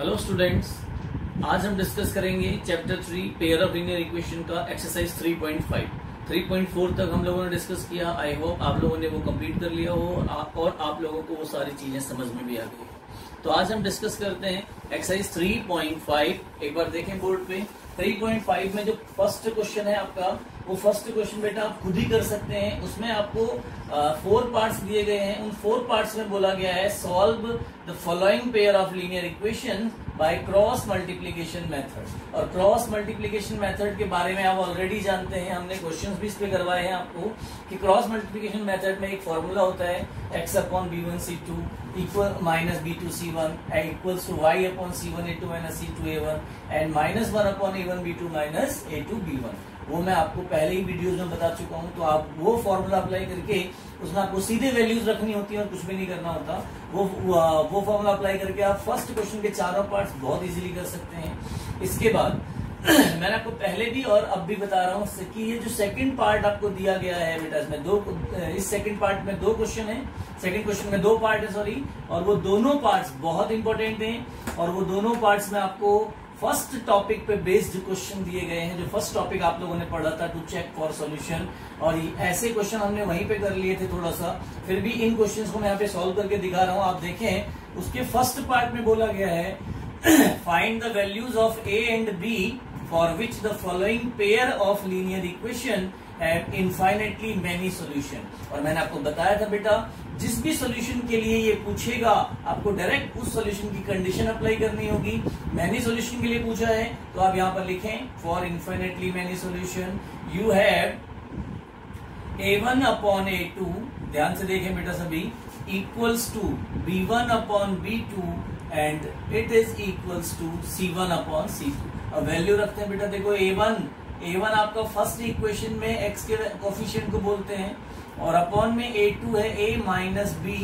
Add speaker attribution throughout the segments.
Speaker 1: Hello students, आज हम discuss करेंगे chapter 3 pair of linear equation का एक्सरसाइज 3.5। 3.4 तक हम लोगों ने डिस्कस किया। आई होप आप लोगों ने वो कंप्लीट कर लिया हो और आप लोगों को वो सारी चीजें समझ में भी आ गई। तो आज हम डिस्कस करते हैं एक्सरसाइज 3.5। एक बार देखें बोर्ड पे। 3.5 में जो फर्स्ट क्वेश्चन है आपका, वो फर्स्ट क्वेश्चन बेटा आप खुद ही कर सकते हैं। उसमें आपको 4 पार्ट्स दिए गए हैं। उन 4 पार्ट्स में बोला गया है solve the following pair of linear equation by cross multiplication method. और क्रॉस मल्टीप्लीकेशन मेथड के बारे में आप ऑलरेडी जानते हैं, हमने क्वेश्चंस भी इस पे करवाए हैं आपको कि क्रॉस मल्टीप्लीकेशन मेथड में एक फॉर्मूला होता है x upon b1c2 equal minus b2c1 equals to y upon c1a2 minus c2a1 and minus 1 upon a1b2 minus a2b1। वो मैं आपको पहले ही वीडियोस में बता चुका हूं। तो आप वो फॉर्मूला अप्लाई करके उसमें आपको सीधे वैल्यूज रखनी होती है और कुछ भी नहीं करना होता। वो फॉर्मूला अप्लाई करके आप फर्स्ट क्वेश्चन के चारों पार्ट्स बहुत इजीली कर सकते हैं। इसके बाद मैंने आपको पहले भी और अब भी बता रहा हूं कि ये जो सेकंड पार्ट आपको दिया गया है बेटा, इसमें इस सेकंड पार्ट में 2 क्वेश्चन है। सेकंड क्वेश्चन में 2 पार्ट है, सॉरी। और वो दोनों पार्ट्स बहुत इंपॉर्टेंट हैं और वो दोनों पार्ट्स में आपको फर्स्ट टॉपिक पे बेस्ड क्वेश्चन दिए गए हैं। जो फर्स्ट टॉपिक आप लोगों ने पढ़ा था टू चेक फॉर सॉल्यूशन, और ऐसे क्वेश्चन हमने वहीं पे कर लिए थे थोड़ा सा। फिर भी इन क्वेश्चंस को मैं यहाँ पे सॉल्व करके दिखा रहा हूँ, आप देखें। उसके फर्स्ट पार्ट में बोला गया है find the values of a and b for which the following pair of linear equation have infinitely many solution. और मैंने आपको बताया था बेटा, जिस भी सॉल्यूशन के लिए ये पूछेगा आपको डायरेक्ट उस सॉल्यूशन की कंडीशन अप्लाई करनी होगी। मैनी सॉल्यूशन के लिए पूछा है तो आप यहां पर लिखें for infinitely many solution you have a1 upon a2, ध्यान से देखें बेटा सभी, equals to b1 upon b2 and it is equals to c1 upon c2। अब वैल्यू रखते हैं बेटा, देखो a1 आपका फर्स्ट इक्वेशन में x के कोफिशिएंट को बोलते हैं, और अपॉन में a2 है a minus b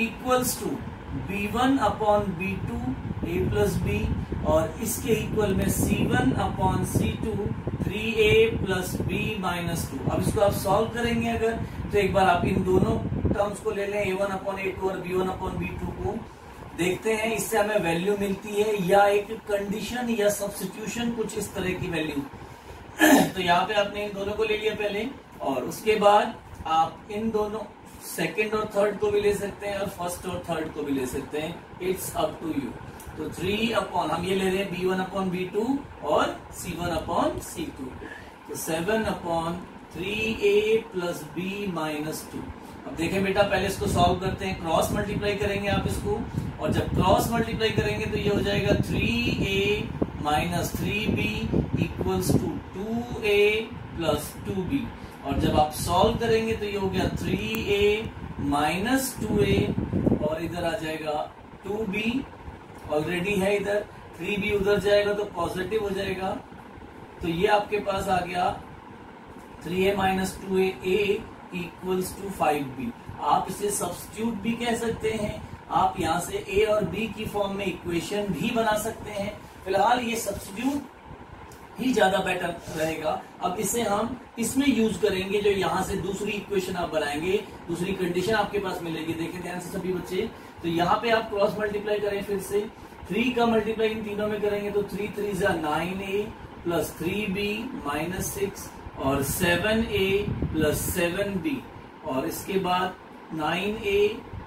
Speaker 1: equals to b1 upon b2 a plus b, और इसके इक्वल में c1 upon c2 3a plus b minus 2। अब इसको आप सॉल्व करेंगे अगर, तो एक बार आप इन दोनों टर्म्स को ले लें, a1 अपॉन a2 और b1 अपॉन b2 को। देखते हैं इससे हमें वैल्यू मिलती है या एक कंडीशन या सब्स्टिट्यूशन, कुछ इस तरह की वैल्यू। तो यहाँ पे आपने इन दोनों को ले लिया पहले, और उसके बाद आप इन दोनों सेकंड और थर्ड को भी ले सकते हैं और फर्स्ट और थर्ड को भी ले सकते हैं। It's up to you. तो 3 अपॉन, हम ये ले रहे हैं b1 अपॉन b2 और c1 अपॉन c2। तो 7 upon 3a plus b minus 2। अब देखें बेटा, पहले इसको सॉल्व करते हैं। क्रॉस मल्टीप्लाई करेंगे आप इसको, और जब क्रॉस मल्टीप्लाई करेंगे तो ये हो जाएगा 3a minus 3b equals to 2a plus 2b। और जब आप सॉल्व करेंगे तो ये हो गया 3a माइनस 2a, और इधर आ जाएगा 2b, ऑलरेडी है इधर। 3b उधर जाएगा तो पॉजिटिव हो जाएगा। तो ये आपके पास आ गया 3a minus 2a equals to 5b। आप इसे सब्स्टिट्यूट भी कह सकते हैं। आप यहां से a और b की फॉर्म में इक्वेशन भी बना सकते हैं। फिलहाल ये सब्स्टिट्यूट ही ज्यादा बेटर रहेगा। अब इसे हम इसमें यूज करेंगे, जो यहां से दूसरी इक्वेशन आप बनाएंगे, दूसरी कंडीशन आपके पास मिलेगी। देखें ध्यान से सभी बच्चे, तो यहाँ पे आप क्रॉस मल्टीप्लाई करें फिर से। 3 का मल्टीप्लाई इन तीनों में करेंगे तो 3 3 9a प्लस 3b माइनस 6 और 7a प्लस 7b, और इसके बाद 9a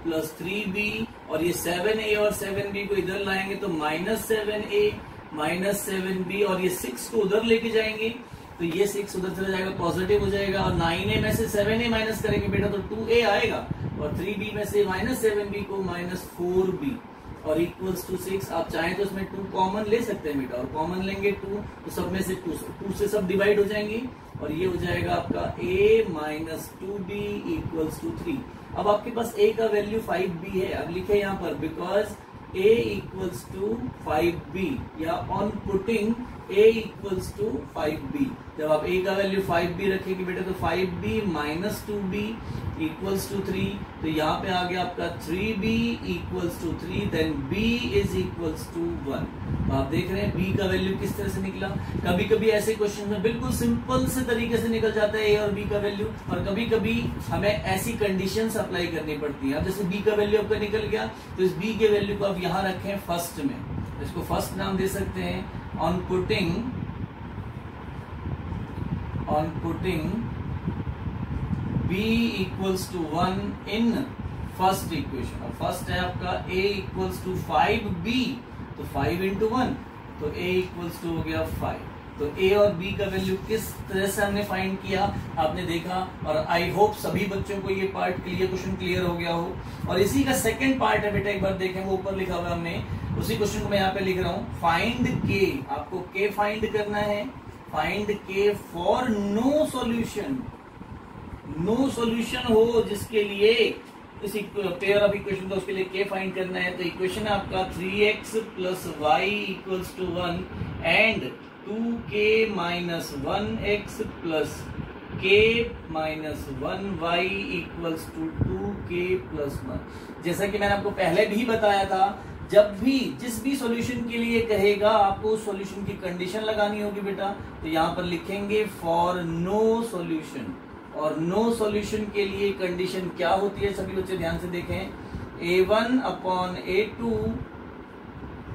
Speaker 1: प्लस 3b, और ये 7a और 7b को इधर लाएंगे तो माइनस 7a माइनस 7b, और ये 6 को उधर लेके जाएंगे तो ये 6 उधर चला जाएगा, पॉजिटिव हो जाएगा। और 9a में से 7a माइनस करेंगे बेटा तो 2a आएगा, और 3b में से माइनस 7b को माइनस 4b, और इक्वल्स टू 6। आप चाहें तो इसमें 2 कॉमन ले सकते हैं बेटा, और कॉमन लेंगे 2 तो सब में से 2 से सब डिवाइड हो जाएंगे, और ये हो जाएगा आपका a minus 2b equals to 3। अब आपके पास a का वैल्यू 5b है। अब लिखे यहाँ पर because a equals to 5b, या on putting a equals to 5b। जब आप a का वैल्यू 5b रखेंगे बेटा तो 5b minus 2b equals to 3। तो यहाँ पे आ गया आपका 3b equals to 3, then b is equals to 1। तो आप देख रहे हैं b का वैल्यू किस तरह से निकला। कभी कभी ऐसे क्वेश्चन में बिल्कुल सिंपल से तरीके से निकल जाता है a और b का वैल्यू, और कभी कभी हमें ऐसी कंडीशंस अप्लाई करनी पड़ती है। अब जैसे b का वैल्यू आपका निकल गया तो इस b के वैल्यू को आप यहाँ रखें फर्स्ट में, इसको फर्स्ट नाम दे सकते हैं on putting b equals to 1 in first equation. और फर्स्ट है आपका a इक्वल्स टू 5b, तो 5 इंटू 1, तो a इक्वल्स टू हो गया 5। तो a और b का वैल्यू किस तरह से हमने फाइंड किया आपने देखा, और आई होप सभी बच्चों को ये पार्ट क्वेश्चन क्लियर हो गया हो। और इसी का सेकंड पार्ट है बेटा, एक बार देखें, वो ऊपर लिखा हुआ है हमने, उसी क्वेश्चन को मैं यहाँ पे लिख रहा हूँ। फाइंड के, आपको के फाइंड करना है, फाइंड के फॉर नो सॉल्यूशन हो जिसके लिए इस पेयर ऑफ इक्वेशन का, उसके लिए के फाइंड करना है। तो इक्वेशन है आपका 3x plus y equals to 1 and 2k minus 1x plus k minus 1y equals to 2k plus 1। जैसा कि मैंने आपको पहले भी बताया था, जब भी जिस भी सॉल्यूशन के लिए कहेगा आपको उस सॉल्यूशन की कंडीशन लगानी होगी बेटा। तो यहाँ पर लिखेंगे फॉर नो सॉल्यूशन, और नो सॉल्यूशन के लिए कंडीशन क्या होती है सभी बच्चे ध्यान से देखें, a1 upon a2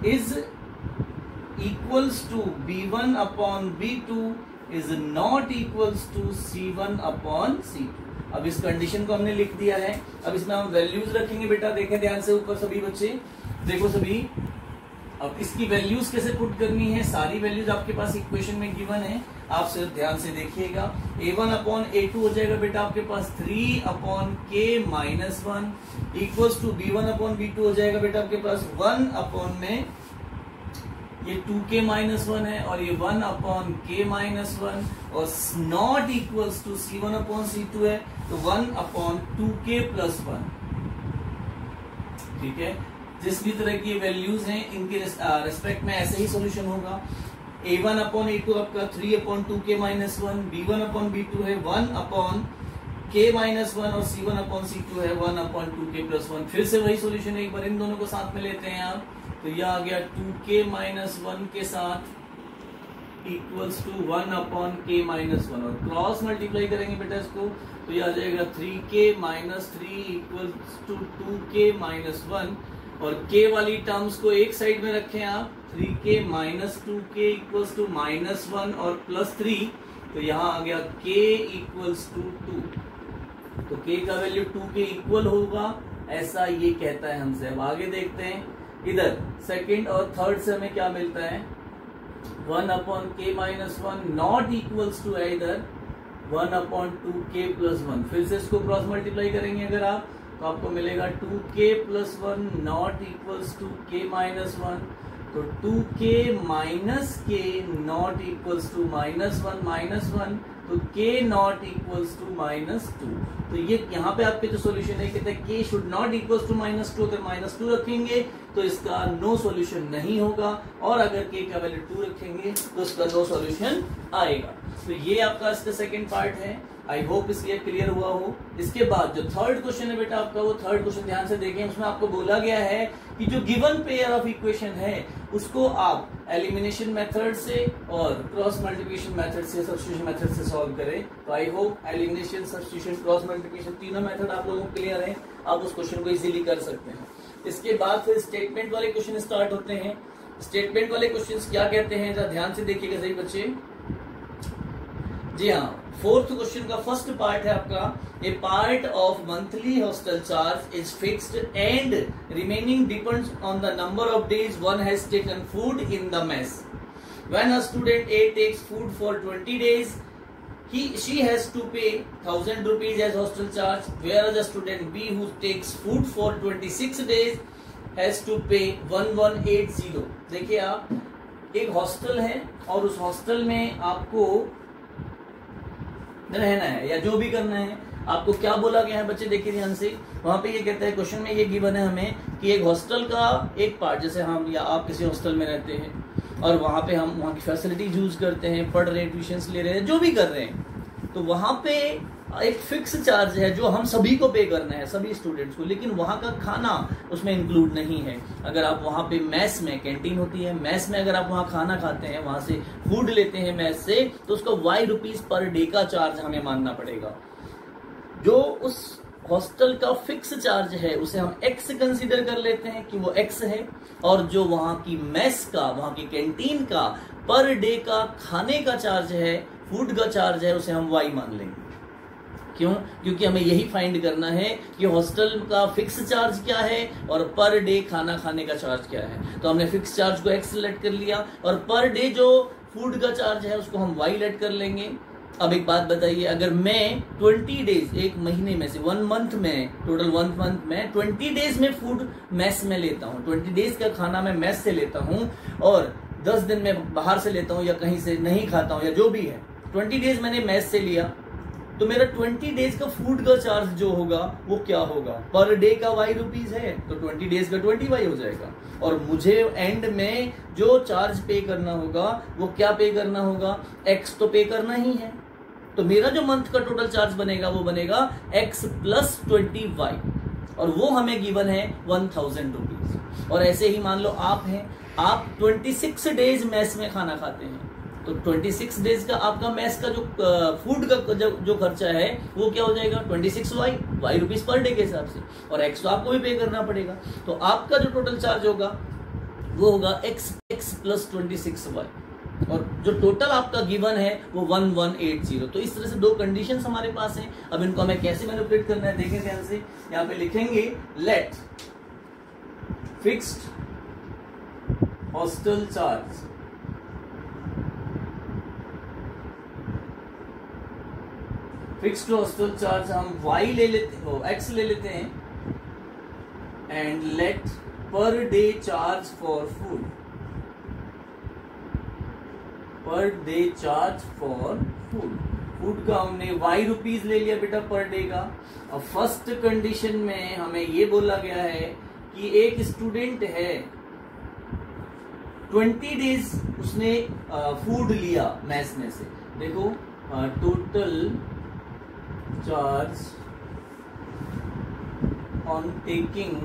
Speaker 1: is equals to b1 upon b2 is not equals to c1 upon c2। अब इस कंडीशन को हमने लिख दिया है। अब इसमें हम वैल्यूज रखेंगे बेटा, देखें ध्यान से ऊपर सभी बच्चे, देखो सभी। अब इसकी वैल्यूज कैसे पुट करनी है, सारी वैल्यूज आपके पास इक्वेशन में गिवन है, आप सिर्फ ध्यान से देखिएगा। a1 अपॉन a2 हो जाएगा बेटा आपके पास 3 upon k minus 1 equals to b1 upon b2 हो जाएगा बेटा आपके पास 1 अपॉन में ये 2k माइनस 1 है, और ये 1 अपॉन k माइनस 1, और not equals to c1 upon c2 है, तो 1 अपॉन 2k प्लस 1। ठीक है, जिस भी तरह की वैल्यूज हैं इनके रेस्पेक्ट में ऐसे ही सॉल्यूशन होगा। a1 अपॉन a2 आपका 3 upon 2k minus 1, b1 upon b2 है 1 अपॉन k माइनस 1, और c1 अपॉन c2 है 1 अपॉन 2k प्लस 1। फिर से वही सॉल्यूशन है, एक बार इन दोनों को साथ में लेते हैं आप, तो यह आ गया 2k माइनस 1 के साथ equals to 1 upon k minus 1, और क्रॉस मल्टीप्लाई करेंगे बेटा इसको, तो यह आ जाएगा 3k minus 3 equals to 2k minus 1, और k वाली टर्म्स को एक साइड में रखें आप, 3k minus 2k equals to minus 1 और प्लस 3, तो यहाँ आ गया k इक्वल्स टू 2। तो k का वैल्यू 2 के इक्वल होगा, ऐसा ये कहता है हमसे। अब आगे देखते हैं, इधर सेकंड और थर्ड से हमें क्या मिलता है, 1 upon k minus 1 not equals to है इधर 1 अपॉन 2k प्लस 1। फिर से इसको क्रॉस मल्टीप्लाई करेंगे अगर आप, तो आपको मिलेगा 2k plus 1 not equals to k minus 1, तो 2k minus k not equals to minus 1, तो k not equals to minus 2। तो ये यहाँ पे आपके जो सॉल्यूशन है कहते हैं k should not equals to minus 2। अगर माइनस 2 रखेंगे तो इसका नो सॉल्यूशन नहीं होगा, और अगर k का वैल्यू 2 रखेंगे तो इसका नो सॉल्यूशन आएगा। तो ये आपका इसका सेकंड पार्ट है, आई होप इसलिए क्लियर हुआ हो। इसके बाद जो थर्ड क्वेश्चन है बेटा आपका, वो थर्ड क्वेश्चन ध्यान से देखें, उसमें आपको बोला गया है कि जो गिवन पेयर ऑफ इक्वेशन है उसको आप एलिमिनेशन मेथड से और क्रॉस मल्टीप्लिकेशन मेथड से, सब्स्टिट्यूशन मेथड से सॉल्व करें। तो I hope elimination, substitution, cross multiplication तीनों मेथड आप लोगों को क्लियर है, आप उस क्वेश्चन को इजीली कर सकते हैं। इसके बाद फिर स्टेटमेंट वाले क्वेश्चन स्टार्ट होते हैं। स्टेटमेंट वाले क्वेश्चन क्या कहते हैं, जरा ध्यान से देखिएगा सही बच्चे। जी हाँ, फोर्थ क्वेश्चन का फर्स्ट पार्ट है आपका, a part of monthly hostel charge is fixed and remaining depends on the number of days one has taken food in the mess. When a student A takes food for 20 days, she has to pay 1000 rupees as hostel charge, whereas a student B who takes food for 26 days has to pay 1180। देखिए आप, एक hostel है और उस hostel में आपको रहना है या जो भी करना है, आपको क्या बोला गया है बच्चे देखिए ध्यान से। वहां पे ये कहता है, क्वेश्चन में ये गिवन है हमें कि एक हॉस्टल का एक पार्ट, जैसे हम या आप किसी हॉस्टल में रहते हैं और वहां पे हम वहां की फैसिलिटीज यूज करते हैं, पढ़ रहे हैं, ट्यूशन ले रहे हैं, जो भी कर रहे हैं, तो वहां पे एक फिक्स चार्ज है जो हम सभी को पे करना है, सभी स्टूडेंट्स को, लेकिन वहां का खाना उसमें इंक्लूड नहीं है। अगर आप वहां पे मैस में, कैंटीन होती है, मैस में अगर आप वहां खाना खाते हैं, वहां से फूड लेते हैं मैस से, तो उसका y रुपीज पर डे का चार्ज हमें मानना पड़ेगा। जो उस हॉस्टल का फिक्स चार्ज है उसे हम एक्स कंसीडर कर लेते हैं कि वो एक्स है, और जो वहां की मेस का, वहां की कैंटीन का पर डे का खाने का चार्ज है, फूड का चार्ज है, उसे हम वाई मान लेंगे। क्यों? क्योंकि हमें यही फाइंड करना है कि हॉस्टल का फिक्स चार्ज क्या है और पर डे खाना खाने का चार्ज क्या है। तो हमने फिक्स चार्ज को एक्स लेट कर लिया और पर डे जो फूड का चार्ज है उसको हम वाई लेट कर लेंगे। अब एक बात बताइए, अगर मैं 20 डेज, एक महीने में से 1 मंथ में, टोटल 1 मंथ में 20 डेज में फूड मेस में लेता हूँ, 20 डेज का खाना मैं मेस से लेता हूँ और 10 दिन में बाहर से लेता हूँ या कहीं से नहीं खाता हूँ या जो भी है, 20 डेज मैंने मेस से लिया, तो मेरा 20 डेज का फूड का चार्ज जो होगा वो क्या होगा? पर डे का वाई रुपीज है तो 20 डेज का 20 वाई हो जाएगा, और मुझे एंड में जो चार्ज पे करना होगा वो क्या पे करना होगा? एक्स तो पे करना ही है। तो मेरा जो मंथ का टोटल चार्ज बनेगा वो बनेगा एक्स प्लस 20 वाई, और वो हमें गिवन है 1000 रुपीज। और ऐसे ही मान लो आप हैं, आप 26 डेज मेस में खाना खाते हैं, तो 26 डेज का आपका मेस का जो फूड का जो खर्चा है वो क्या हो जाएगा? 26 वाई रुपीज पर डे के हिसाब से, और एक्स तो आपको भी पे करना पड़ेगा। तो आपका जो टोटल चार्ज होगा वो होगा एक्स प्लस 26 वाई, और जो टोटल आपका गिवन है वो 1180। तो इस तरह से दो कंडीशंस हमारे पास हैं। अब इनको हमें कैसे मैनिपुलेट करना है देखें ध्यान से। यहाँ पे लिखेंगे let fixed hostel charge fixed hostel charge हम y ले लेते हो, x ले लेते हैं, and let per day charge for food, per day charge for food का हमने y रुपीज ले लिया बेटा पर डे का। और फर्स्ट कंडीशन में हमें ये बोला गया है कि एक स्टूडेंट है 20 डेज उसने फूड लिया मेस में से। देखो total charge on taking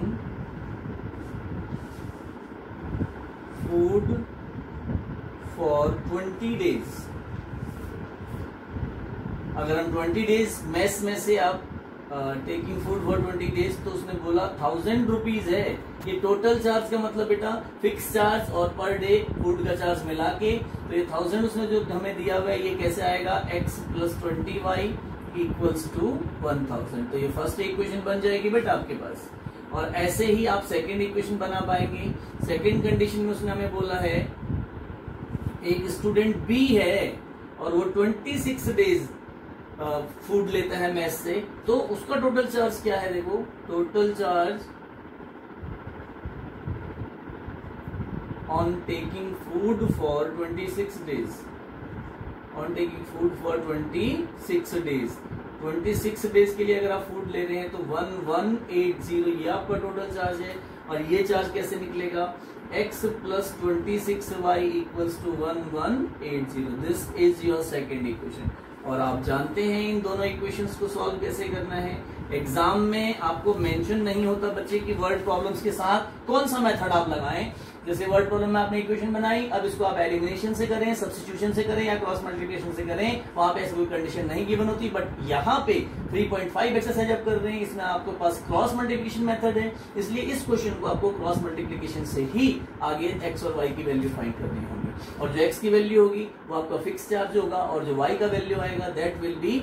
Speaker 1: food for 20 days. अगर हम 20 डेज मेस में से आप टेकिंग फूड फॉर 20 डेज, तो उसने बोला 1000 रुपीज है। ये टोटल चार्ज का मतलब बेटा फिक्स चार्ज और पर डे फूड का चार्ज मिला के, तो ये 1000 उसने जो हमें दिया हुआ है ये कैसे आएगा? x plus 20y equals to 1000। तो ये फर्स्ट इक्वेशन बन जाएगी बेटा आपके पास। और ऐसे ही आप सेकेंड इक्वेशन बना पाएंगे। सेकेंड कंडीशन में उसने हमें बोला है एक स्टूडेंट बी है और वो 26 डेज फूड लेता है मेस से, तो उसका टोटल चार्ज क्या है? देखो total charge on taking food for 26 days, on taking food for 26 days. 26 days के लिए अगर आप फूड ले रहे हैं तो 1180 ये आपका टोटल चार्ज है। और ये चार्ज कैसे निकलेगा? x plus 26y equals to 1180। This is your second equation. और आप जानते हैं इन दोनों इक्वेशंस को सॉल्व कैसे करना है। एग्जाम में आपको मेंशन नहीं होता बच्चे की वर्ड प्रॉब्लम्स के साथ कौन सा मेथड आप लगाएं। जैसे वर्ड प्रॉब्लम में आपने इक्वेशन बनाई, अब इसको आप एलिमिनेशन से करें, सब्स्टिट्यूशन से करें या क्रॉस मल्टीप्लिकेशन से करें, वहां पे ऐसी कोई कंडीशन नहीं गिवन होती। बट यहाँ पे 3.5 एक्सरसाइज आप कर रहे हैं, इसमें आपके पास क्रॉस मल्टीप्लिकेशन मेथड है, इसलिए इस क्वेश्चन को आपको क्रॉस मल्टीप्लिकेशन से ही आगे x और y की वैल्यू फाइंड करनी होगी। और जो x की वैल्यू होगी वो आपका फिक्स चार्ज होगा, और जो y का वैल्यू आएगा that will be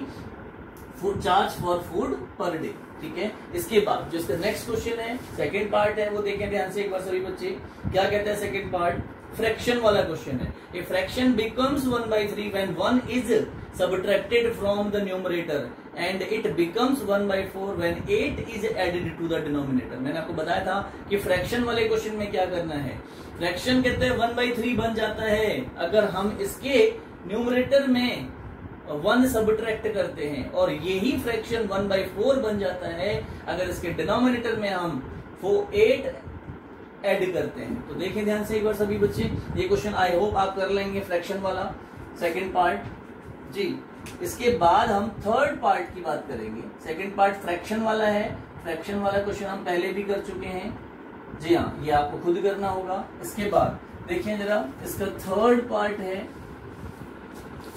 Speaker 1: food charge for food per day. ठीक है, इसके बाद जो इसका नेक्स्ट क्वेश्चन है, सेकंड पार्ट है, वो देखें ध्यान से एक बार सभी बच्चे। क्या कहता है सेकंड पार्ट? फ्रैक्शन वाला क्वेश्चन है। A fraction becomes 1/3 when 1 is subtracted from the numerator and it becomes 1/4 when 8 is added to the denominator. मैंने आपको बताया था कि फ्रैक्शन वाले क्वेश्चन में क्या करना है। फ्रैक्शन कहते हैं 1/3 बन जाता है अगर हम इसके न्यूमरेटर में 1 सबट्रैक्ट करते हैं, और यही फ्रैक्शन 1/4 बन जाता है अगर इसके डिनोमिनेटर में हम 8 ऐड करते हैं। तो देखें ध्यान से एक बार सभी बच्चे, ये क्वेश्चन आई होप आप कर लेंगे फ्रैक्शन वाला सेकंड पार्ट जी। इसके बाद हम थर्ड पार्ट की बात करेंगे। सेकंड पार्ट फ्रैक्शन वाला है। फ्रैक्शन वाला क्वेश्चन हम पहले भी कर चुके हैं जी हाँ, ये आपको खुद करना होगा। इसके बाद देखिए जरा, इसका थर्ड पार्ट है,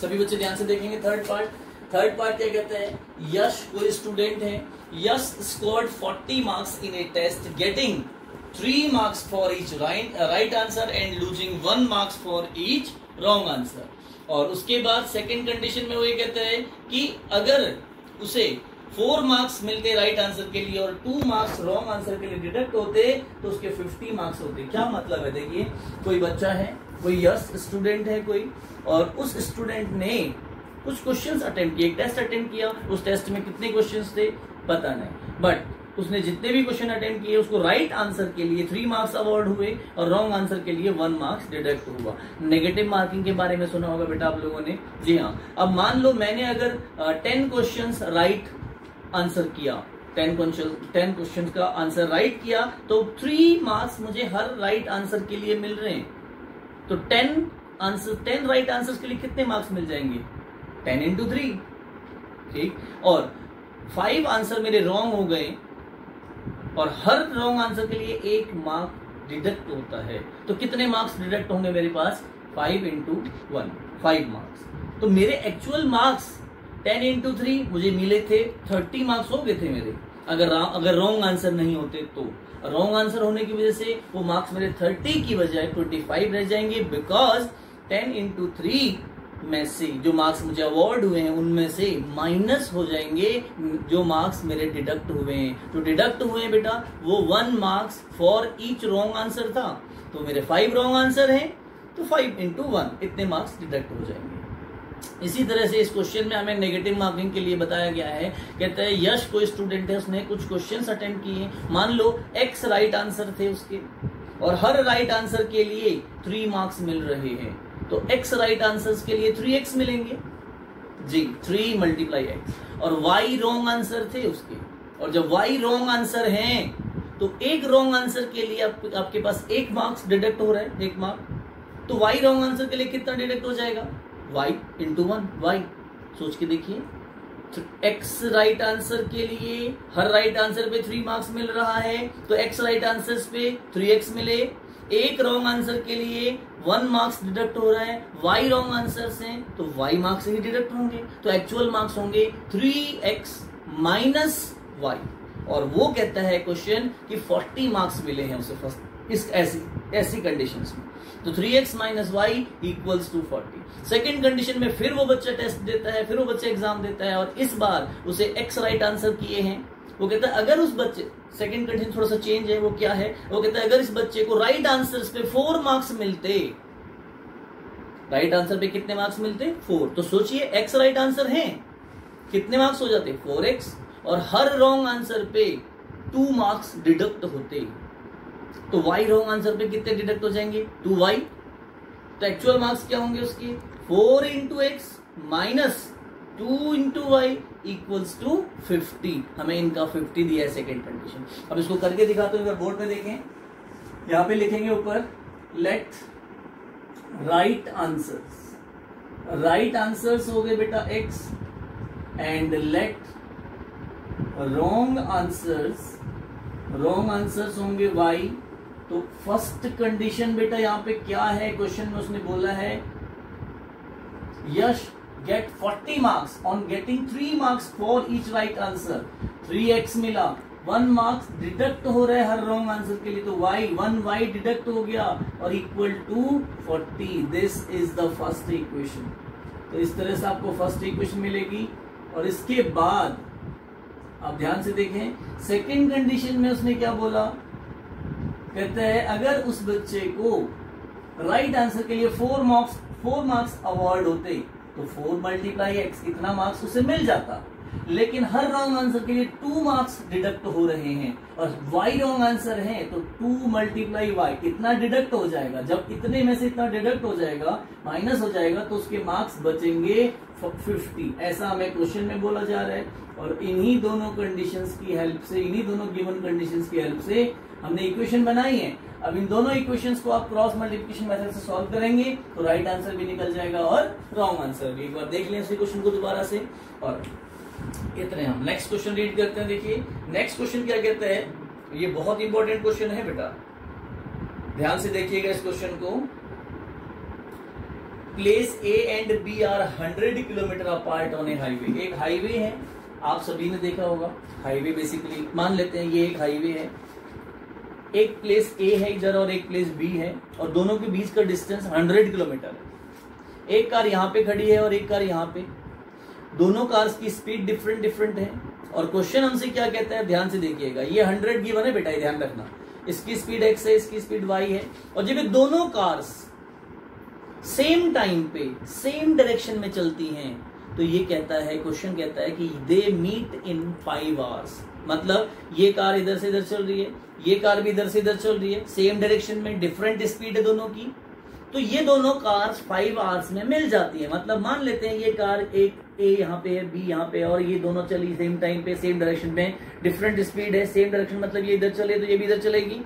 Speaker 1: सभी बच्चे ध्यान से देखेंगे। थर्ड पार्ट थर्ड पार्ट क्या कहता है, यश कोई स्टूडेंट है, Yash scored 40 marks in a test getting 3 marks for each right answer and losing 1 marks for each wrong answer. और उसके बाद सेकंड कंडीशन में वो ये कहता है कि अगर उसे 4 मार्क्स मिलते राइट आंसर के लिए और 2 मार्क्स रॉन्ग आंसर के लिए डिडक्ट होते तो उसके 50 मार्क्स होते। क्या मतलब है, देखिए कोई बच्चा है, कोई यस स्टूडेंट है कोई, और उस स्टूडेंट ने कुछ क्वेश्चंस अटेम्प्ट किए, एक टेस्ट अटेम्प्ट किया, उस टेस्ट में कितने क्वेश्चंस थे पता नहीं, बट उसने जितने भी क्वेश्चन अटेम्प्ट किए उसको राइट आंसर के लिए 3 मार्क्स अवार्ड हुए और रॉन्ग आंसर के लिए 1 मार्क्स डिडक्ट हुआ। नेगेटिव मार्किंग के बारे में सुना होगा बेटा आप लोगों ने, जी हाँ। अब मान लो मैंने अगर 10 क्वेश्चंस राइट आंसर किया, 10 क्वेश्चन का आंसर राइट किया तो 3 मार्क्स मुझे हर राइट आंसर के लिए मिल रहे हैं। तो 10 राइट आंसर के लिए कितने मार्क्स मिल जाएंगे, 10 into 3, ठीक। और 5 आंसर मेरे रॉन्ग हो गए और हर रॉन्ग आंसर के लिए 1 मार्क डिडक्ट होता है, तो कितने मार्क्स डिडक्ट होंगे मेरे पास, 5 into 1, 5 मार्क्स। तो मेरे एक्चुअल मार्क्स 10 into 3 मुझे मिले थे, 30 मार्क्स हो गए थे मेरे, अगर रॉन्ग आंसर नहीं होते तो। रॉन्ग आंसर होने की वजह से वो मार्क्स मेरे 30 की बजाय 25 रह जाएंगे, बिकॉज 10 into 3 में से जो मार्क्स मुझे अवार्ड हुए हैं उनमें से माइनस हो जाएंगे जो मार्क्स मेरे डिडक्ट हुए हैं। जो डिडक्ट हुए हैं बेटा वो 1 marks for each wrong answer था, तो मेरे 5 रॉन्ग आंसर हैं तो 5 into 1 इतने मार्क्स डिडक्ट हो जाएंगे। इसी तरह से इस क्वेश्चन में हमें नेगेटिव मार्किंग के लिए बताया गया है, कहता है यश कोई स्टूडेंट है, उसने कुछ क्वेश्चंस अटेम्प्ट किए, मान लो x राइट आंसर थे उसके और हर राइट आंसर के लिए 3 मार्क्स मिल रहे हैं, तो x राइट आंसर्स के लिए 3x मिलेंगे जी, 3 × x। और y रॉन्ग आंसर थे उसके, और जब y रॉन्ग आंसर हैं तो एक रॉन्ग आंसर के लिए आपके पास 1 मार्क्स डिडक्ट हो रहा है, 1 मार्क। तो y रॉन्ग आंसर के लिए कितना डिडक्ट हो जाएगा, y into 1, y। सोच के देखिए, x राइट आंसर के लिए हर राइट आंसर पे 3 मार्क्स मिल रहा है, तो x राइट आंसर्स पे 3x मिले। एक रॉन्ग आंसर के लिए 1 मार्क्स डिडक्ट हो रहा है, y रॉन्ग आंसर्स हैं तो y मार्क्स ही डिडक्ट होंगे, तो एक्चुअल मार्क्स होंगे 3x - y। और वो कहता है क्वेश्चन कि 40 मार्क्स मिले हैं उसे फर्स्ट इस ऐसी कंडीशंस में, तो 3x - y = 40। सेकेंड कंडीशन में फिर वो बच्चा टेस्ट देता है, फिर वो बच्चा एग्जाम देता है और इस बार उसे x राइट आंसर किए हैं। वो कहता है अगर उस बच्चे, सेकंड कंडीशन थोड़ा सा चेंज है, वो क्या है, वो कहता है अगर इस बच्चे को राइट आंसर्स पे 4 मार्क्स मिलते, राइट आंसर पे कितने मार्क्स मिलते, 4, तो सोचिए x राइट आंसर है कितने मार्क्स हो जाते, 4x, और हर रॉन्ग आंसर पे 2 मार्क्स डिडक्ट होते, तो y रॉन्ग आंसर पे कितने डिडक्ट हो जाएंगे, 2y। तो एक्चुअल मार्क्स क्या होंगे उसके, 4 into x - 2 into y = 50। हमें इनका 50 दिया है सेकेंड कंडीशन। अब इसको करके दिखाते हैं, बोर्ड पे देखें, यहां पे लिखेंगे ऊपर, लेट राइट आंसर्स हो गए बेटा x and let wrong answers होंगे y। तो फर्स्ट कंडीशन बेटा यहाँ पे क्या है, क्वेश्चन में उसने बोला है Yash get 40 marks on getting 3 marks for each right answer, 3x मिला, 1 मार्क्स डिडक्ट हो रहा है हर रॉन्ग आंसर के लिए, तो y डिडक्ट हो गया और = 40। This is the first equation. तो इस तरह से आपको फर्स्ट इक्वेशन मिलेगी। और इसके बाद आप ध्यान से देखें, सेकेंड कंडीशन में उसने क्या बोला, कहते हैं अगर उस बच्चे को राइट आंसर के लिए 4 मार्क्स अवार्ड होते तो 4 × x इतना मार्क्स उसे मिल जाता, लेकिन हर रॉन्ग आंसर के लिए 2 मार्क्स डिडक्ट हो रहे हैं और y रॉन्ग आंसर है तो 2 × y इतना डिडक्ट हो जाएगा। जब इतने में से इतना डिडक्ट हो जाएगा, माइनस हो जाएगा, तो उसके मार्क्स बचेंगे 50। ऐसा हमें क्वेश्चन में बोला जा रहा है। और इन्हीं दोनों कंडीशंस की हेल्प से, इन्हीं दोनों गिवन कंडीशंस की हेल्प से हमने इक्वेशन बनाई है। अब इन दोनों इक्वेशंस को आप क्रॉस मल्टीप्लिकेशन मेथड से सॉल्व करेंगे तो राइट आंसर भी निकल जाएगा और रॉन्ग आंसर भी। एक बार देख लें इस क्वेश्चन को दोबारा से, और इतने हम नेक्स्ट क्वेश्चन रीड करते हैं। देखिए नेक्स्ट क्वेश्चन क्या कहता है, ये बहुत इंपॉर्टेंट क्वेश्चन है बेटा, ध्यान से देखिएगा इस क्वेश्चन को। Place A and B are 100 kilometer apart on a highway. एक हाईवे है, आप सभी ने देखा होगा हाईवे। बेसिकली मान लेते हैं ये एक हाईवे है, एक प्लेस ए है इधर और एक प्लेस बी है, और दोनों के बीच का डिस्टेंस 100 किलोमीटर है। एक कार यहाँ पे खड़ी है और एक कार यहाँ पे, दोनों कार्स की स्पीड डिफरेंट है। और क्वेश्चन हमसे क्या कहता है, ध्यान से देखिएगा, ये 100 गिवन है बेटा, ध्यान रखना। इसकी स्पीड x है, इसकी स्पीड y है, और जब ये दोनों कार्स सेम टाइम पे सेम डायरेक्शन में चलती हैं तो ये कहता है, क्वेश्चन कहता है कि दे मीट इन 5 आवर्स। मतलब ये कार इधर से इधर चल रही है, ये कार भी इधर से इधर चल रही है, सेम डायरेक्शन में, डिफरेंट स्पीड है दोनों की, तो ये दोनों कार्स 5 आवर्स में मिल जाती है। मतलब मान लेते हैं ये कार एक ए यहाँ पे है, बी यहाँ पे है, और ये दोनों चली सेम टाइम पे सेम डायरेक्शन में, डिफरेंट स्पीड है, सेम डायरेक्शन, मतलब ये इधर चले तो ये भी इधर चलेगी।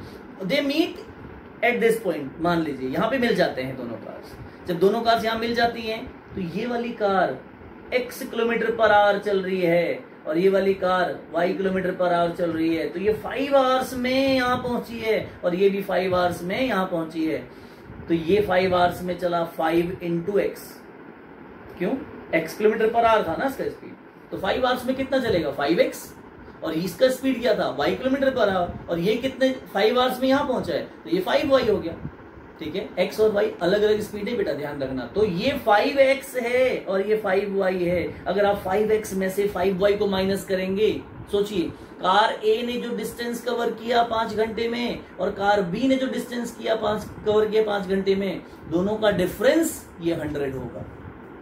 Speaker 1: They meet at this point, मान लीजिए यहाँ पे मिल जाते हैं दोनों कार्स। जब दोनों कार्स यहाँ मिल जाती हैं तो ये वाली car x kilometre per hour चल रही है और ये वाली car y kilometre per hour चल रही है, तो ये 5 आवर्स में यहाँ पहुंची है और ये भी 5 आवर्स में यहाँ पहुंची है। तो ये 5 आवर्स में चला 5 इंटू एक्स, क्यों, x किलोमीटर पर आवर था ना इसका स्पीड, तो 5 आवर्स में कितना चलेगा 5x, और इसका स्पीड क्या था y किलोमीटर पर आवर, और ये कितने 5 आवर्स में यहाँ पहुंचा है, तो ये 5y हो गया। ठीक है, x और y अलग अलग स्पीड है बेटा, ध्यान रखना। तो ये 5x है और ये 5y है। अगर आप 5x में से 5y को माइनस करेंगे, सोचिए कार A ने जो डिस्टेंस कवर किया 5 घंटे में और कार B ने जो डिस्टेंस कवर किया 5 घंटे में, दोनों का डिफरेंस ये 100 होगा,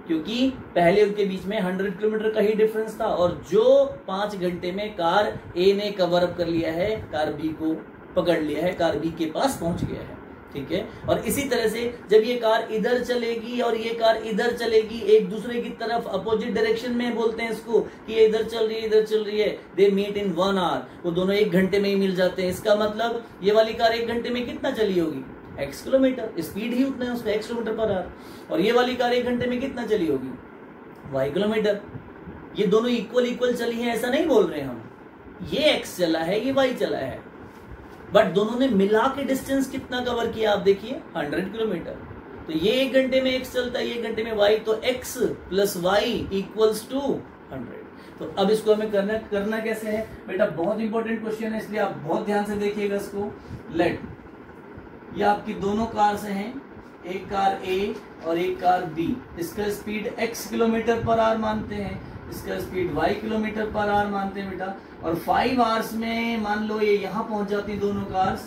Speaker 1: क्योंकि पहले उनके बीच में 100 किलोमीटर का ही डिफरेंस था, और जो 5 घंटे में कार A ने कवर अप कर लिया है, कार B को पकड़ लिया है, कार B के पास पहुंच गया है। ठीक है, और इसी तरह से जब ये कार इधर चलेगी और ये कार इधर चलेगी, एक दूसरे की तरफ अपोजिट डायरेक्शन में, बोलते हैं इसको कि ये इधर चल रही है, इधर चल रही है, दे मीट इन 1 आवर, वो दोनों 1 घंटे में ही मिल जाते हैं। इसका मतलब ये वाली कार 1 घंटे में कितना चली होगी, x किलोमीटर, स्पीड ही उतना है उसका, x किलोमीटर पर आवर, और ये वाली कार 1 घंटे में कितना चली होगी, y किलोमीटर। ये दोनों इक्वल चली है ऐसा नहीं बोल रहे हम, ये x चला है, ये y चला है, बट दोनों ने मिला के डिस्टेंस कितना कवर किया आप देखिए, 100 किलोमीटर। तो ये 1 घंटे में x चलता है, ये 1 घंटे में y, तो x plus y equals to 100। तो अब इसको हमें करना कैसे है बेटा, बहुत इंपॉर्टेंट क्वेश्चन है, इसलिए आप बहुत ध्यान से देखिएगा इसको। लेट, ये आपकी दोनों कार्स हैं, एक कार A और एक कार B, इसका speed x kilometre per hour मानते हैं, इसका speed y kilometre per hour मानते हैं बेटा, और 5 आवर्स में मान लो ये यहाँ पहुंच जाती दोनों कार्स,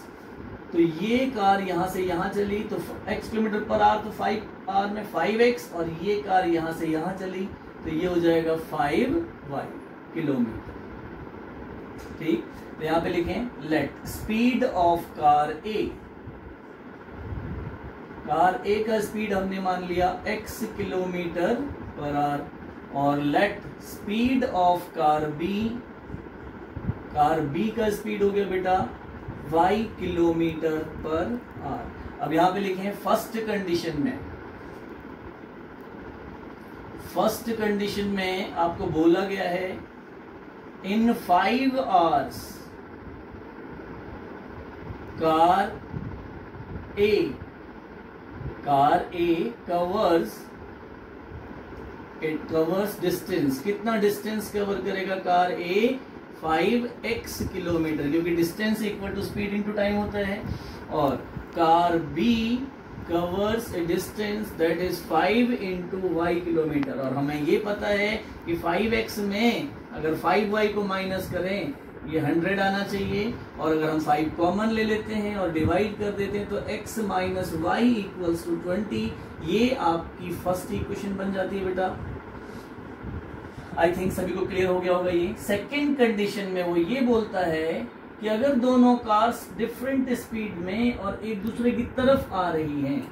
Speaker 1: तो ये कार यहाँ से यहाँ चली तो x किलोमीटर पर आवर, तो 5 आवर में 5x, और ये कार यहाँ से यहाँ चली तो ये हो जाएगा 5y किलोमीटर। ठीक, तो यहाँ पे लिखें let speed of car A, car A का स्पीड हमने मान लिया x किलोमीटर पर आवर, और let speed of car B, car B का स्पीड हो गया बेटा y किलोमीटर पर आवर। अब यहां पे लिखें फर्स्ट कंडीशन में आपको बोला गया है in 5 hours car A covers distance, कितना डिस्टेंस कवर करेगा कार A, 5x किलोमीटर, क्योंकि distance equal to speed into time होता है, और car B covers a distance that is 5 into y kilometer. और हमें ये पता है कि 5x में अगर 5y को माइनस करें ये 100 आना चाहिए, और अगर हम 5 कॉमन ले लेते हैं और डिवाइड कर देते हैं तो x minus y equals to 20, ये आपकी फर्स्ट इक्वेशन बन जाती है बेटा। आई थिंक सभी को क्लियर हो गया होगा। ये सेकेंड कंडीशन में वो ये बोलता है कि अगर दोनों कार्स डिफरेंट स्पीड में और एक दूसरे की तरफ आ रही हैं,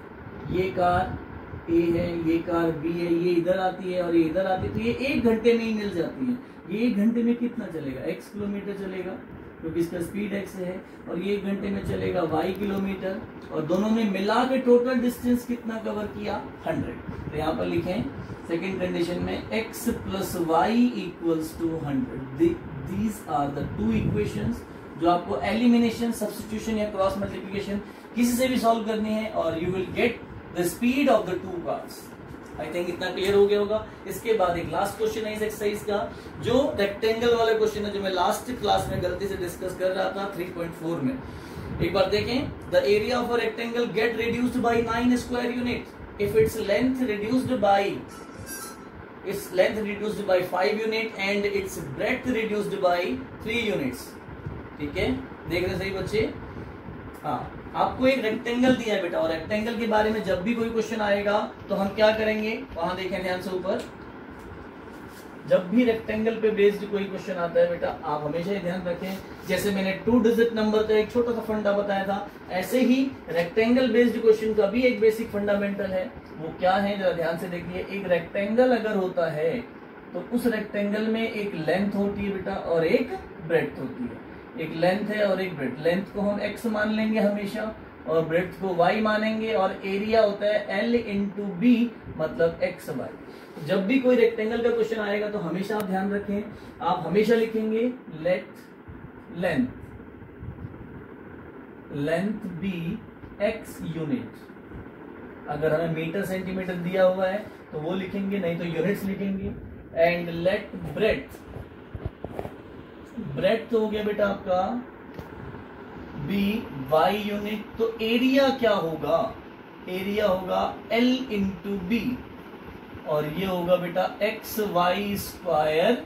Speaker 1: ये कार A है, ये कार B है, ये इधर आती है और ये इधर आती है, तो ये 1 घंटे में ही मिल जाती है। ये 1 घंटे में कितना चलेगा, x किलोमीटर चलेगा, क्योंकि इसका स्पीड x है, और ये 1 घंटे में चलेगा y किलोमीटर, और दोनों ने मिला के टोटल डिस्टेंस कितना कवर किया, 100। तो यहाँ पर लिखें सेकेंड कंडीशन में x plus y equals to 100। These are the 2 equations जो आपको एलिमिनेशन, सब्स्टिट्यूशन या क्रॉस मल्टीप्लिकेशन किसी से भी सॉल्व करनी है, और you will get the speed of the 2 cars. I think इतना क्लियर हो गया होगा। इसके बाद एक लास्ट क्वेश्चन है इस एक्सरसाइज का, जो रेक्टेंगल वाला क्वेश्चन है, जो मैं लास्ट क्लास में गलती से डिस्कस कर रहा था 3.4 में। एक बार देखें, the area of a rectangle gate reduced by 9 square unit if its length reduced by 5 unit and it's breadth reduced by 3 units. ठीक है, देख रहे सही बच्चे? हाँ, आपको एक रेक्टेंगल दिया है बेटा, और रेक्टेंगल के बारे में जब भी कोई क्वेश्चन आएगा तो हम क्या करेंगे, वहां देखें ध्यान से ऊपर, जब भी रेक्टेंगल पे बेस्ड कोई क्वेश्चन आता है बेटा, आप हमेशा ही ध्यान रखें, जैसे मैंने 2 डिजिट नंबर का एक छोटा सा फंडा बताया था, ऐसे ही रेक्टेंगल बेस्ड क्वेश्चन का भी एक बेसिक फंडामेंटल है। वो क्या है, जरा ध्यान से देखिए। एक रेक्टेंगल अगर होता है तो उस रेक्टेंगल में एक लेंथ होती है बेटा और एक ब्रेड्थ होती है। एक लेंथ है और एक ब्रेड्थ। लेंथ को हम x मान लेंगे हमेशा और ब्रेड्थ को y मानेंगे, और एरिया होता है L इंटू बी, मतलब एक्स वाई। जब भी कोई रेक्टेंगल का क्वेश्चन आएगा तो हमेशा आप ध्यान रखें, आप हमेशा लिखेंगे लेंथ बी x यूनिट। अगर हमें मीटर सेंटीमीटर दिया हुआ है तो वो लिखेंगे, नहीं तो यूनिट्स लिखेंगे। एंड लेट ब्रेड्थ हो गया बेटा आपका बी वाई यूनिट। तो एरिया क्या होगा, एरिया होगा L इंटू बी, और ये होगा बेटा एक्स वाई स्क्वायर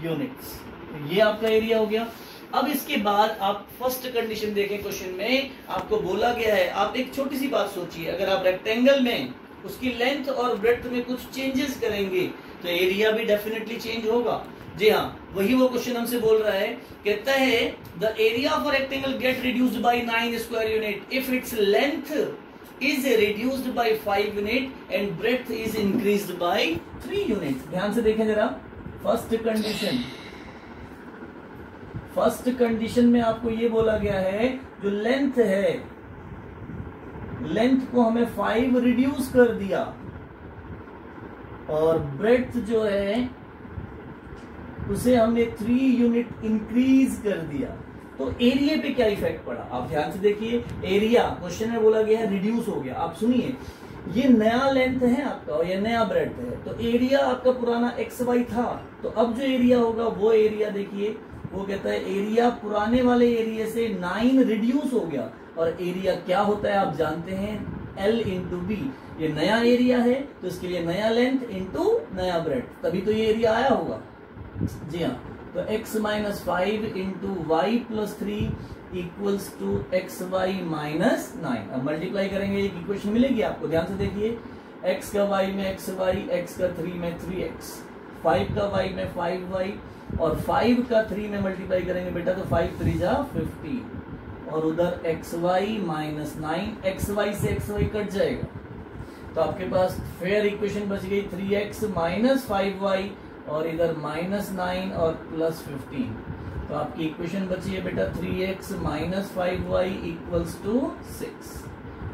Speaker 1: यूनिट्स। ये आपका एरिया हो गया। अब इसके बाद आप फर्स्ट कंडीशन देखें, क्वेश्चन में आपको बोला गया है, आप एक छोटी सी बात सोचिए, अगर आप रेक्टेंगल में उसकी लेंथ और ब्रेड्थ में कुछ चेंजेस करेंगे तो एरिया भी डेफिनेटली चेंज होगा। जी हाँ, वही वो क्वेश्चन हमसे बोल रहा है, कहता है the area of a rectangle gate reduced by 9 square unit if its length is reduced by 5 unit and breadth is increased by 3 unit. ध्यान से देखें जरा, फर्स्ट कंडीशन में आपको ये बोला गया है, जो लेंथ है, लेंथ को हमें 5 रिड्यूस कर दिया, और ब्रेड्थ जो है उसे हमने 3 यूनिट इंक्रीज कर दिया। तो एरिया पे क्या इफेक्ट पड़ा, आप ध्यान से देखिए। एरिया क्वेश्चन में बोला गया है रिड्यूस हो गया। आप सुनिए, ये नया लेंथ है आपका और ये नया ब्रेड्थ है, तो एरिया आपका पुराना एक्स वाई था, तो अब जो एरिया होगा वो एरिया देखिए, वो कहता है एरिया पुराने वाले एरिया से 9 रिड्यूस हो गया। और एरिया क्या होता है आप जानते हैं, L इंटू बी। ये नया एरिया है तो इसके लिए नया लेंथ इंटू नया ब्रेड्थ, तभी तो ये एरिया आया होगा। जी हाँ, तो x minus 5 into y plus 3 equals to x y minus 9। अब मल्टीप्लाई करेंगे, एक इक्वेशन मिलेगी आपको। ध्यान से देखिए, x का y में एक्स वाई, x का 3 में 3x, 5 का y में 5y, और 5 का 3 में मल्टीप्लाई करेंगे बेटा तो 5 3 जा 15, और उधर x y minus 9, x y से एक्स वाई कट जाएगा, तो आपके पास फेयर इक्वेशन बच गई 3x माइनस 5y, और इधर माइनस 9 और प्लस 15। तो आपकी इक्वेशन बची है बेटा 3x minus 5y equals to 6।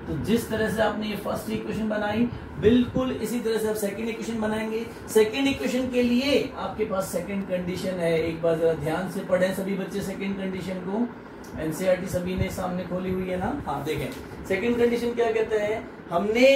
Speaker 1: तो जिस तरह से आपने ये फर्स्ट इक्वेशन बनाई, बिल्कुल इसी तरह से आप सेकंड इक्वेशन बनाएंगे। सेकंड इक्वेशन के लिए आपके पास सेकंड कंडीशन है, एक बार जरा ध्यान से पढ़ें सभी बच्चे सेकंड कंडीशन को। एनसीईआरटी सभी ने सामने खोली हुई है ना, हाँ देखें सेकंड कंडीशन क्या कहता है। हमने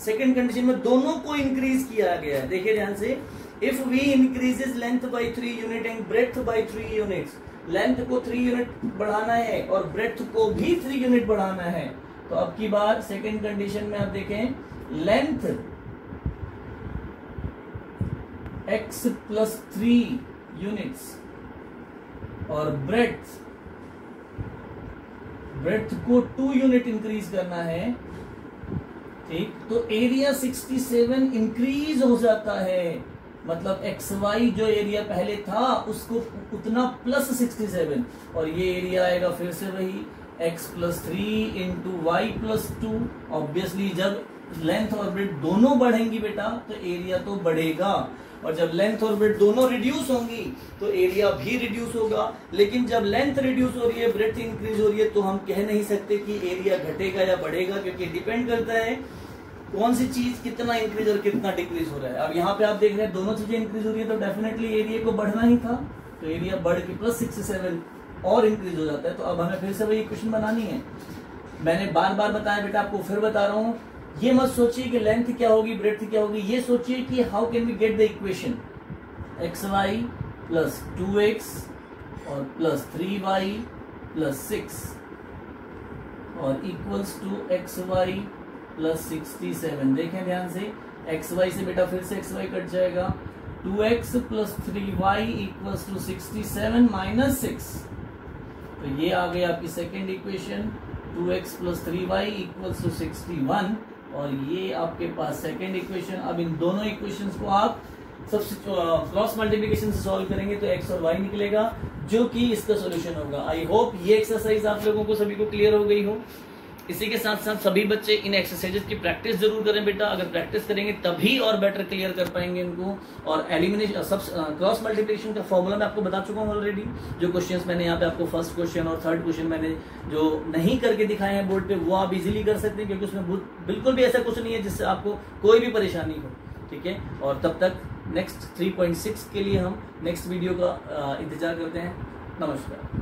Speaker 1: सेकंड कंडीशन में दोनों को इंक्रीज किया गया है, देखिए ध्यान से। If we increases length by 3 unit and breadth by 3 units, length को 3 यूनिट बढ़ाना है और ब्रेड्थ को भी 3 यूनिट बढ़ाना है। तो अब की बार सेकंड कंडीशन में आप देखें, लेंथ x प्लस 3 यूनिट्स और ब्रेड्थ को 2 यूनिट इंक्रीज करना है, ठीक। तो एरिया 67 इंक्रीज हो जाता है, मतलब एक्स वाई जो एरिया पहले था उसको उतना प्लस 67, और ये एरिया आएगा फिर से वही x plus 3 into y plus 2। Obviously जब लेंथ और ब्रेड्थ दोनों बढ़ेंगी बेटा तो एरिया तो बढ़ेगा, और जब लेंथ और ब्रेड्थ दोनों रिड्यूस होंगी तो एरिया भी रिड्यूस होगा। लेकिन जब लेंथ रिड्यूस हो रही है, ब्रेड्थ इंक्रीज हो रही है, तो हम कह नहीं सकते कि एरिया घटेगा या बढ़ेगा, क्योंकि डिपेंड करता है कौन सी चीज कितना इंक्रीज और कितना डिक्रीज हो रहा है। अब यहाँ पे आप देख रहे हैं दोनों चीजें इंक्रीज हो रही है, तो डेफिनेटली एरिया को बढ़ना ही था, तो एरिया बढ़ के प्लस 67 और इंक्रीज हो जाता है। तो अब हमें फिर से वही इक्वेशन बनानी है। मैंने बार बार बताया बेटा, आपको फिर बता रहा हूँ, ये मत सोचिए कि लेंथ क्या होगी ब्रेड्थ क्या होगी, ये सोचिए कि how can we get the equation xy plus 2x और प्लस 3y प्लस 6 और इक्वल्स टू xy प्लस 67। देखें ध्यान से, xy से बेटा फिर से xy कट जाएगा, 2x plus 3y equals to 67 minus 6। तो ये आ गई आपकी second equation, 2x plus 3y equals to 61, और ये आपके पास सेकेंड इक्वेशन। अब इन दोनों इक्वेशंस को आप सबसे क्रॉस मल्टीप्लिकेशन से सॉल्व करेंगे तो x और y निकलेगा, जो कि इसका सॉल्यूशन होगा। आई होप ये एक्सरसाइज आप लोगों को सभी को क्लियर हो गई हो। इसी के साथ साथ सभी बच्चे इन एक्सरसाइजेस की प्रैक्टिस जरूर करें बेटा, अगर प्रैक्टिस करेंगे तभी और बेटर क्लियर कर पाएंगे इनको। और एलिमिनेशन सब क्रॉस मल्टीप्लिकेशन का फॉर्मूला मैं आपको बता चुका हूँ ऑलरेडी। जो क्वेश्चंस मैंने यहाँ पे आपको फर्स्ट क्वेश्चन और थर्ड क्वेश्चन मैंने जो नहीं करके दिखाए हैं बोर्ड पे, वो आप इजीली कर सकते हैं, क्योंकि उसमें बिल्कुल भी ऐसा कुछ नहीं है जिससे आपको कोई भी परेशानी हो। ठीक है, और तब तक नेक्स्ट 3.6 के लिए हम नेक्स्ट वीडियो का इंतजार करते हैं। नमस्कार।